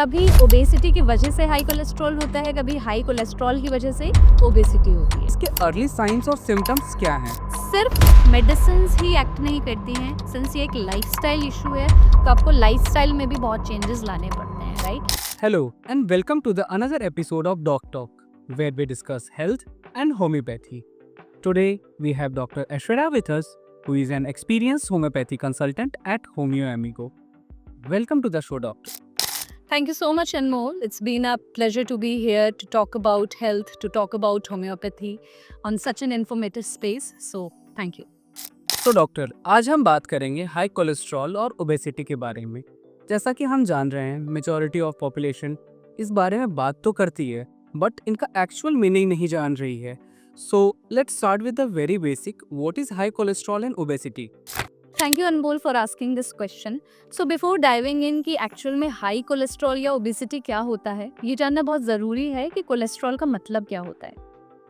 कभी ओबेसिटी की वजह से हाई कोलेस्ट्रॉल होता है, कभी हाई कोलेस्ट्रॉल की वजह से ओबेसिटी होती है। इसके अर्ली साइंस और सिम्टम्स क्या हैं? सिर्फ मेडिसिन्स ही एक्ट नहीं करती हैं, सिंस ये एक लाइफस्टाइल इशू है तो आपको लाइफस्टाइल में भी बहुत चेंजेस लाने पड़ते हैं, right? Hello and welcome to the another episode of Doc Talk, where we discuss health and homeopathy. Today we have Dr. Ashwara with us, who is an experienced homeopathy consultant at Homeo Amigo. Welcome to the show, doctor. Thank you so much, Anmol. It's been a pleasure to be here to talk about health, to talk about homeopathy on such an informative space. So, thank you. तो doctor, आज हम बात करेंगे high cholesterol और obesity के बारे में। जैसा कि हम जान रहे हैं, मेजॉरिटी ऑफ पॉपुलेशन इस बारे में बात तो करती है, बट इनका एक्चुअल मीनिंग नहीं जान रही है। So let's start with the very basic, what is high cholesterol and obesity? Thank you, Anmol, for asking this question. So, before diving in कि एक्चुअल में हाई कोलेस्ट्रॉल या ओबेसिटी क्या होता है, ये जानना बहुत ज़रूरी है कि कोलेस्ट्रॉल का मतलब क्या होता है।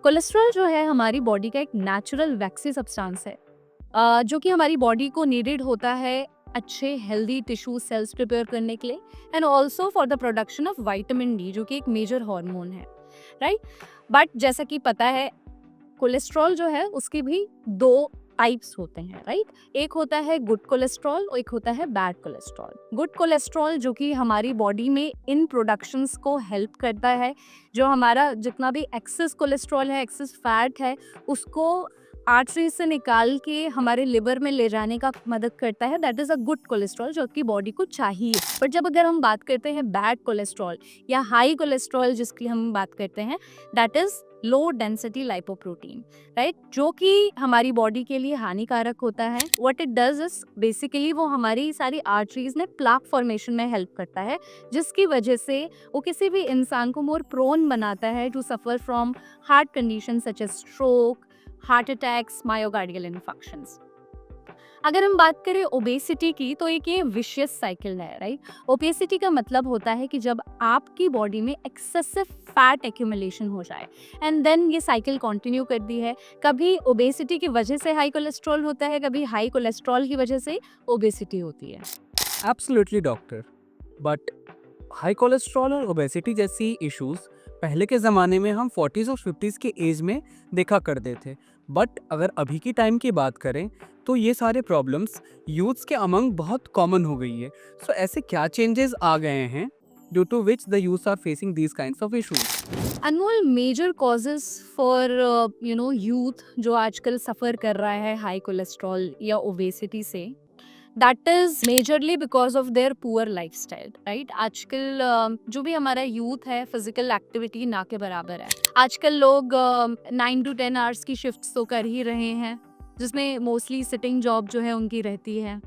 कोलेस्ट्रॉल जो है हमारी बॉडी का एक नेचुरल वैक्सी सब्सटेंस है, जो कि हमारी बॉडी को नीडेड होता है अच्छे हेल्दी टिश्यू सेल्स प्रिपेयर करने के लिए, and also for the production of vitamin D, जो कि एक मेजर हार्मोन है, राइट? बट जैसा कि पता है, कोलेस्ट्रॉल जो है उसके भी दो टाइप्स होते हैं, राइट? एक होता है गुड कोलेस्ट्रॉल और एक होता है बैड कोलेस्ट्रॉल। गुड कोलेस्ट्रॉल जो कि हमारी बॉडी में इन प्रोडक्शंस को हेल्प करता है, जो हमारा जितना भी एक्सेस कोलेस्ट्रॉल है, एक्सेस फैट है, उसको आर्टरी से निकाल के हमारे लिवर में ले जाने का मदद करता है। That is a good cholesterol जो कि बॉडी को चाहिए। बट जब अगर हम बात करते हैं बैड कोलेस्ट्रॉल या हाई कोलेस्ट्रॉल जिसकी हम बात करते हैं, that is low density lipoprotein, right? जो कि हमारी बॉडी के लिए हानिकारक होता है। What it does is basically वो हमारी सारी आर्टरीज में प्लाक फॉर्मेशन में हेल्प करता है, जिसकी वजह से वो किसी भी इंसान को मोर प्रोन बनाता है to suffer from heart condition such as stroke, heart attacks, myocardial infections. अगर हम बात करें ओबेसिटी की, तो एक ये विशियस साइकिल है, राइट? ओबेसिटी का मतलब होता है कि जब आपकी बॉडी में एक्सेसिव फैट एक्यूमुलेशन हो जाए, एंड देन ये साइकिल कंटिन्यू करती है। कभी ओबेसिटी की वजह से हाई कोलेस्ट्रॉल होता है, कभी हाई कोलेस्ट्रॉल की वजह से ओबेसिटी होती है। Absolutely doctor, but high cholesterol और ओबेसिटी जैसी इश्यूज पहले के ज़माने में हम 40s और 50s के एज में देखा करते थे, बट अगर अभी की टाइम की बात करें तो ये सारे प्रॉब्लम्स यूथ्स के अमंग बहुत कॉमन हो गई है। सो ऐसे क्या चेंजेस आ गए हैं due to which the youth are facing these kinds of issues? Anmol, major causes for youth जो आजकल सफ़र कर रहा है हाई कोलेस्ट्रॉल या ओबेसिटी से, that is majorly because of their poor lifestyle, right? आजकल जो भी हमारा यूथ है, फिजिकल एक्टिविटी ना के बराबर है। आजकल लोग 9 to 10 आवर्स की शिफ्ट्स तो कर ही रहे हैं, जिसमें मोस्टली सिटिंग जॉब जो है उनकी रहती है।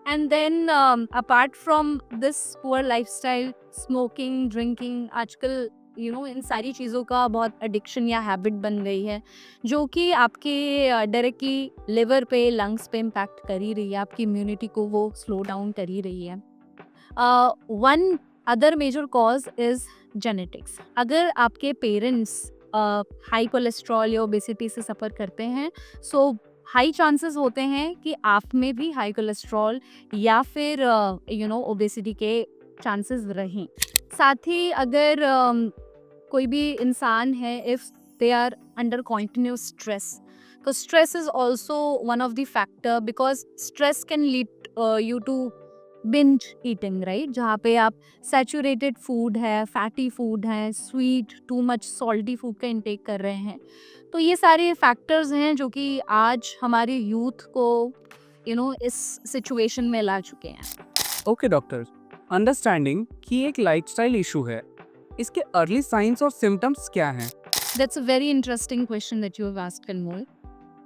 And then apart from this poor lifestyle, smoking, drinking, आजकल इन सारी चीज़ों का बहुत एडिक्शन या हैबिट बन गई है, जो कि आपके डायरेक्टली लिवर पे, लंग्स पे इम्पैक्ट कर ही रही है, आपकी इम्यूनिटी को वो स्लो डाउन कर ही रही है। One other major cause is genetics. अगर आपके पेरेंट्स हाई कोलेस्ट्रॉल या ओबेसिटी से सफ़र करते हैं, सो हाई चांसेस होते हैं कि आप में भी हाई कोलेस्ट्रॉल या फिर ओबेसिटी के चांसेस रहें। साथ ही अगर कोई भी इंसान है, if they are under continuous stress, तो stress is also one of the factor, because stress can lead you to binge eating, right? जहाँ पे आप सैचुरेटेड फूड है, फैटी फूड है, sweet, too much salty food का intake कर रहे हैं। तो ये सारे फैक्टर्स हैं जो कि आज हमारे यूथ को इस सिचुएशन में ला चुके हैं। ओके डॉक्टर, अंडरस्टैंडिंग कि एक लाइफस्टाइल इशू है, इसके अर्ली साइंस और सिम्टम्स क्या हैं? That's a very interesting question that you have asked, Anmol.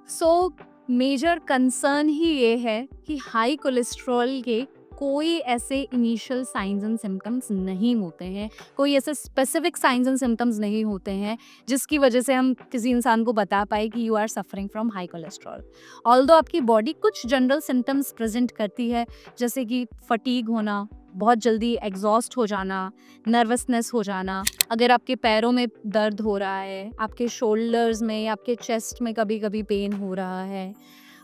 So, major concern ही ये है कि हाई कोलेस्ट्रॉल के कोई ऐसे इनिशियल साइंस एंड सिम्टम्स नहीं होते हैं, कोई ऐसे स्पेसिफिक साइंस एंड सिम्टम्स नहीं होते हैं जिसकी वजह से हम किसी इंसान को बता पाए कि you are suffering from high cholesterol. Although आपकी बॉडी कुछ जनरल सिम्टम्स प्रेजेंट करती है, जैसे कि फटीग होना, बहुत जल्दी एग्जॉस्ट हो जाना, नर्वसनेस हो जाना, अगर आपके पैरों में दर्द हो रहा है, आपके शोल्डर्स में, आपके चेस्ट में कभी कभी पेन हो रहा है,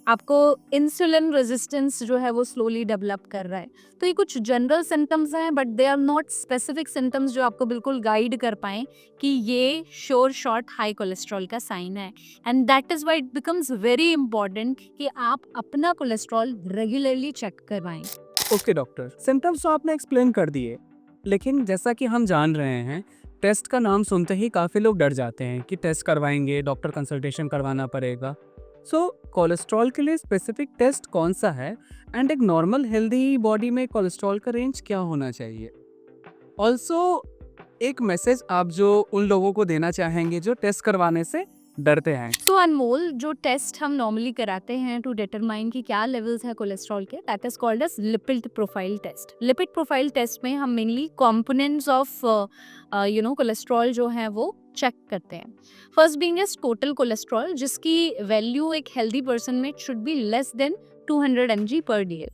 आपको इंसुलिन रेजिस्टेंस जो है वो स्लोली डेवलप कर रहा है। तो ये कुछ जनरल सिम्टम्स हैं, but they are not specific symptoms जो आपको बिल्कुल गाइड कर पाएँ कि ये श्योर शॉट हाई कोलेस्ट्रॉल का साइन है। And that is why it becomes very important कि आप अपना कोलेस्ट्रॉल रेगुलरली चेक करवाएं। ओके डॉक्टर, सिम्टम्स तो आपने एक्सप्लेन कर दिए, लेकिन जैसा कि हम जान रहे हैं, टेस्ट का नाम सुनते ही काफ़ी लोग डर जाते हैं कि टेस्ट करवाएंगे, डॉक्टर कंसल्टेशन करवाना पड़ेगा। सो कोलेस्ट्रॉल के लिए स्पेसिफिक टेस्ट कौन सा है, एंड एक नॉर्मल हेल्दी बॉडी में कोलेस्ट्रॉल का रेंज क्या होना चाहिए? ऑल्सो एक मैसेज आप जो उन लोगों को देना चाहेंगे जो टेस्ट करवाने से डरते हैं। तो अनमोल, जो टेस्ट हम नॉर्मली कराते हैं टू डिटरमाइन कि क्या लेवल्स है कोलेस्ट्रॉल के, that is called as lipid profile test. Lipid profile test में हम मेनली कंपोनेंट्स ऑफ कोलेस्ट्रॉल जो है वो चेक करते हैं। First being is total cholesterol, जिसकी वैल्यू एक हेल्दी पर्सन में should be less than 200 mg per day.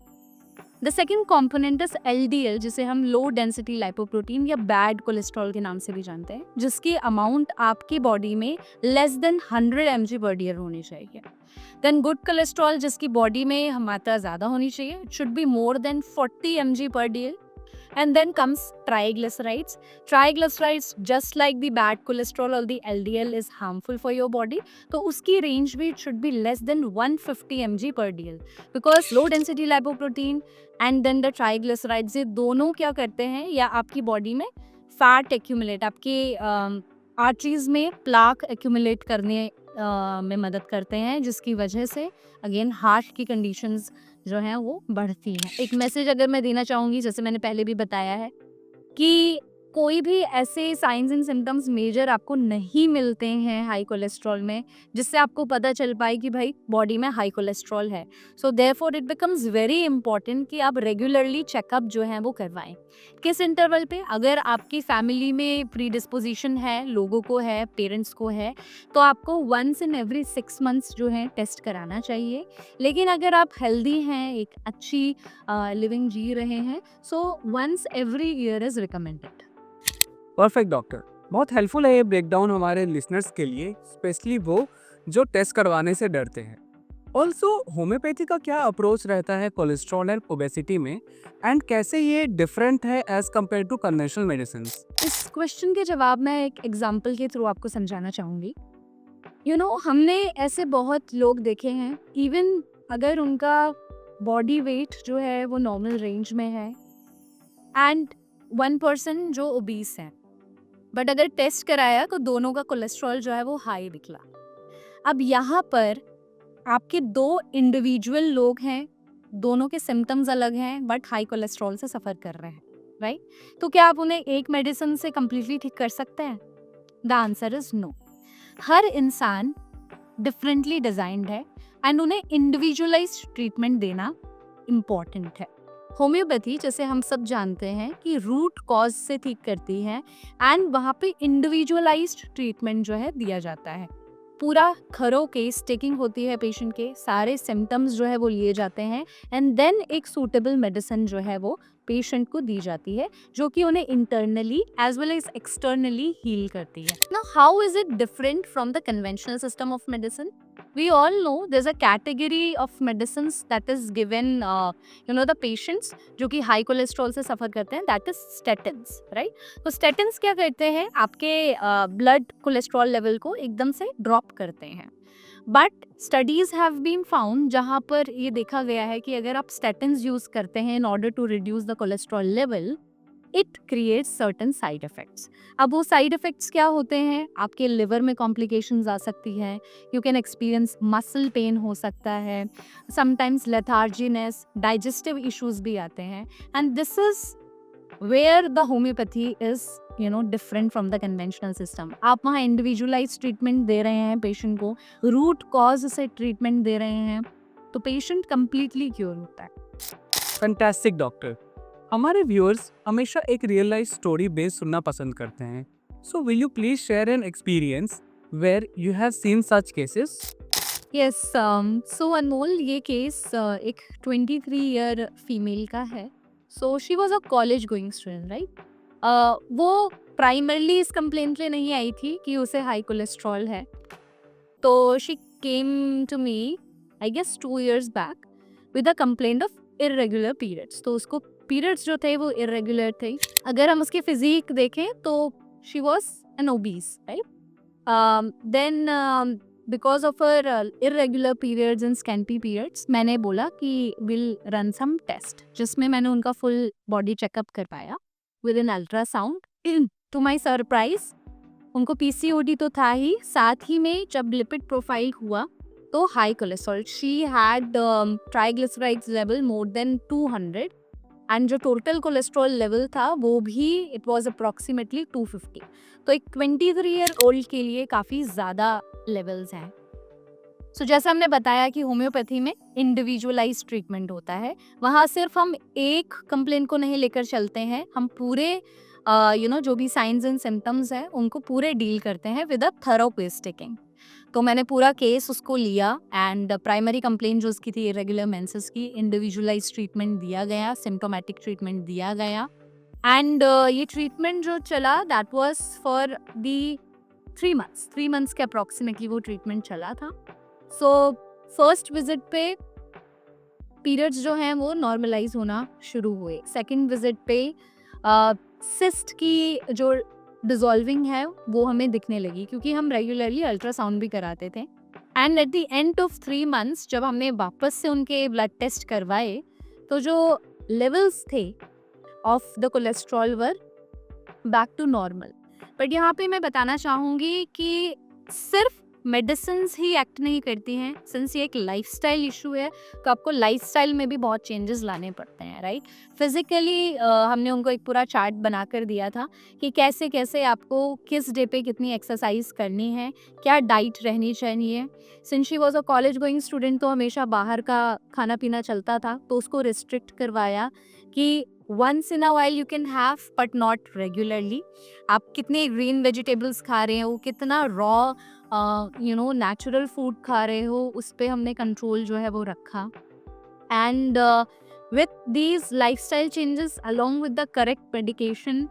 The second component is LDL, जिसे हम लो डेंसिटी लाइपोप्रोटीन या बैड कोलेस्ट्रॉल के नाम से भी जानते हैं, जिसकी अमाउंट आपकी बॉडी में less than 100 mg per day होनी चाहिए। देन गुड कोलेस्ट्रॉल, जिसकी बॉडी में मात्रा ज़्यादा होनी चाहिए, it should be more than 40 mg per day. And then comes triglycerides. Triglycerides, just like the bad cholesterol or the LDL, is harmful for your body. तो उसकी range भी it should be less than 150 mg per dl, because low density lipoprotein and then the triglycerides, ये दोनों क्या करते हैं, या आपकी बॉडी में फैट एक्यूमुलेट, आपकी आर्टरीज में प्लाक एक्यूमुलेट करने में मदद करते हैं, जिसकी वजह से अगेन हार्ट की कंडीशंस जो हैं वो बढ़ती हैं। एक मैसेज अगर मैं देना चाहूँगी, जैसे मैंने पहले भी बताया है, कि कोई भी ऐसे साइंस एंड सिम्टम्स मेजर आपको नहीं मिलते हैं हाई कोलेस्ट्रॉल में जिससे आपको पता चल पाए कि भाई बॉडी में हाई कोलेस्ट्रॉल है। So therefore it becomes very important कि आप रेगुलरली चेकअप जो है वो करवाएं। किस इंटरवल पे? अगर आपकी फैमिली में प्री डिस्पोजिशन है, लोगों को है, पेरेंट्स को है, तो आपको वंस इन एवरी 6 मंथ्स जो है टेस्ट कराना चाहिए। लेकिन अगर आप हेल्दी हैं, एक अच्छी लिविंग जी रहे हैं, so once every year is recommended. Perfect doctor, बहुत हेल्पफुल है ये ब्रेकडाउन हमारे लिसनर्स के लिए, स्पेशली वो जो टेस्ट करवाने से डरते हैं। ऑल्सो होम्योपैथी का क्या अप्रोच रहता है कोलेस्ट्रॉल एंड ओबेसिटी में, एंड कैसे ये डिफरेंट है as compare to conventional medicine? इस क्वेश्चन के जवाब मैं एक एग्जाम्पल के थ्रू आपको समझाना चाहूँगी। हमने ऐसे बहुत लोग देखे हैं, इवन अगर उनका बॉडी वेट जो है वो नॉर्मल रेंज में है, एंड 1% जो ओबीस है, बट अगर टेस्ट कराया तो दोनों का कोलेस्ट्रॉल जो है वो हाई निकला। अब यहाँ पर आपके 2 इंडिविजुअल लोग हैं, दोनों के सिम्टम्स अलग हैं, बट हाई कोलेस्ट्रॉल से सफ़र कर रहे हैं, राइट? तो क्या आप उन्हें एक मेडिसिन से कम्प्लीटली ठीक कर सकते हैं? The answer is no. हर इंसान डिफरेंटली डिजाइंड है एंड उन्हें इंडिविजुअलाइज्ड ट्रीटमेंट देना इम्पॉर्टेंट है। होम्योपैथी, जैसे हम सब जानते हैं, कि रूट कॉज से ठीक करती है, एंड वहाँ पे इंडिविजुअलाइज्ड ट्रीटमेंट जो है दिया जाता है। पूरा खरो केस टेकिंग होती है पेशेंट के, सारे सिम्टम्स जो है वो लिए जाते हैं, एंड देन एक सूटेबल मेडिसिन जो है वो पेशेंट को दी जाती है, जो कि उन्हें internally as well as externally heal करती है। Now how is it different from the conventional system of medicine? We all know there's a category of medicines that is given the patients जो कि हाई कोलेस्ट्रॉल से suffer करते हैं, that is statins, right? तो statins क्या करते हैं, आपके ब्लड कोलेस्ट्रॉल लेवल को एकदम से ड्रॉप करते हैं। But studies have been found, जहाँ पर ये देखा गया है कि अगर आप statins यूज़ करते हैं in order to reduce the cholesterol level, it creates certain side effects. अब वो साइड इफ़ेक्ट्स क्या होते हैं? आपके लिवर में कॉम्प्लिकेशंस आ सकती हैं, you can experience muscle pain हो सकता है, समटाइम्स लेथार्जीनेस, डाइजेस्टिव इश्यूज भी आते हैं, and this is where the homeopathy is different from the conventional system. आप वहाँ इंडिविजुअलाइज ट्रीटमेंट दे रहे हैं पेशेंट को, रूट कॉज से ट्रीटमेंट दे रहे हैं, तो पेशेंट कंप्लीटली क्योर होता है। फैंटास्टिक डॉक्टर, हमारे व्यूअर्स हमेशा एक रियल लाइफ स्टोरी बेस्ड सुनना पसंद करते हैं, so will you please share an experience where you have seen such cases? Yes, so Anmol, ये केस एक 23 ईयर फीमेल का है। So she was a college going student, right? वो प्राइमरली इस कंप्लेंट लिए नहीं आई थी कि उसे हाई कोलेस्ट्रॉल है, तो she came to me I guess 2 years back with a complaint of irregular periods. तो उसको पीरियड्स जो थे वो इरेगुलर थे। अगर हम उसकी फिजिक देखें तो she was an obese, right. Then because of her irregular periods and scanty periods, मैंने बोला कि विल रन सम टेस्ट, जिसमें मैंने उनका फुल बॉडी चेकअप करवाया with an ultrasound. To my surprise उनको पीसीओडी तो था ही, साथ ही में जब लिपिड प्रोफाइल हुआ तो high cholesterol, she had triglycerides level more than 200 and जो टोटल कोलेस्ट्रॉल लेवल था वो भी इट वाज अप्रॉक्सीमेटली 250। तो एक 23 ईयर ओल्ड के लिए काफ़ी ज़्यादा लेवल्स हैं। सो जैसा हमने बताया कि होम्योपैथी में इंडिविजुअलाइज ट्रीटमेंट होता है, वहाँ सिर्फ हम एक कंप्लेंट को नहीं लेकर चलते हैं, हम पूरे जो भी साइंस एंड सिम्टम्स हैं उनको पूरे डील करते हैं विद अ थरो पेस्टिकिंग। तो मैंने पूरा केस उसको लिया एंड प्राइमरी कंप्लेंट जो उसकी थी इरेगुलर मेंसेस की, इंडिविजुअलाइज ट्रीटमेंट दिया गया, सिम्टोमेटिक ट्रीटमेंट दिया गया एंड ये ट्रीटमेंट जो चला that was for the 3 months के अप्रॉक्सीमेटली वो ट्रीटमेंट चला था। सो फर्स्ट विजिट पे पीरियड्स जो हैं वो नॉर्मलाइज होना शुरू हुए। सेकंड विजिट पे सिस्ट की जो डिजॉल्विंग है वो हमें दिखने लगी, क्योंकि हम रेगुलरली अल्ट्रासाउंड भी कराते थे। And at the end of 3 months जब हमने वापस से उनके ब्लड टेस्ट करवाए तो जो लेवल्स थे of the cholesterol were back to normal. But यहाँ पे मैं बताना चाहूँगी कि सिर्फ मेडिसिन्स ही एक्ट नहीं करती हैं, सिंस ये एक लाइफस्टाइल इशू है तो आपको लाइफस्टाइल में भी बहुत चेंजेस लाने पड़ते हैं, राइट। फिजिकली हमने उनको एक पूरा चार्ट बना कर दिया था कि कैसे कैसे आपको किस डे पे कितनी एक्सरसाइज करनी है, क्या डाइट रहनी चाहिए। Since she was a college going student तो हमेशा बाहर का खाना पीना चलता था, तो उसको रिस्ट्रिक्ट करवाया कि once in a while you can have but not regularly. आप कितने ग्रीन वेजिटेबल्स खा रहे हो, कितना रॉ नेचुरल फूड खा रहे हो, उस पर हमने कंट्रोल जो है वो रखा। And with these lifestyle changes along with the correct medication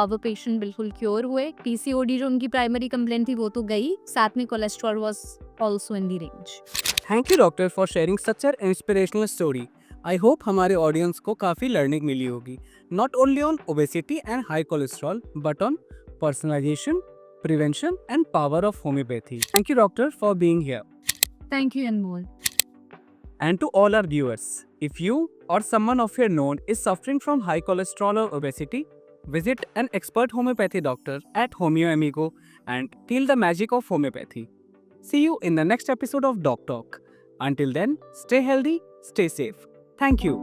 वो पेशेंट बिल्कुल क्योर हुए। पीसीओडी जो उनकी प्राइमरी कंप्लेंट थी वो तो गई, साथ में cholesterol was also in the range. Thank you doctor for sharing such an inspirational story. I hope हमारे ऑडियंस को काफ़ी लर्निंग मिली होगी, not only on obesity and high cholesterol but on personalisation, prevention and power of homeopathy. Thank you doctor for being here. Thank you Anmol. And to all our viewers, if you or someone of your known is suffering from high cholesterol or obesity, visit an expert homeopathy doctor at Homeo Amigo and feel the magic of homeopathy. See you in the next episode of Doc Talk. Until then, stay healthy, stay safe. Thank you.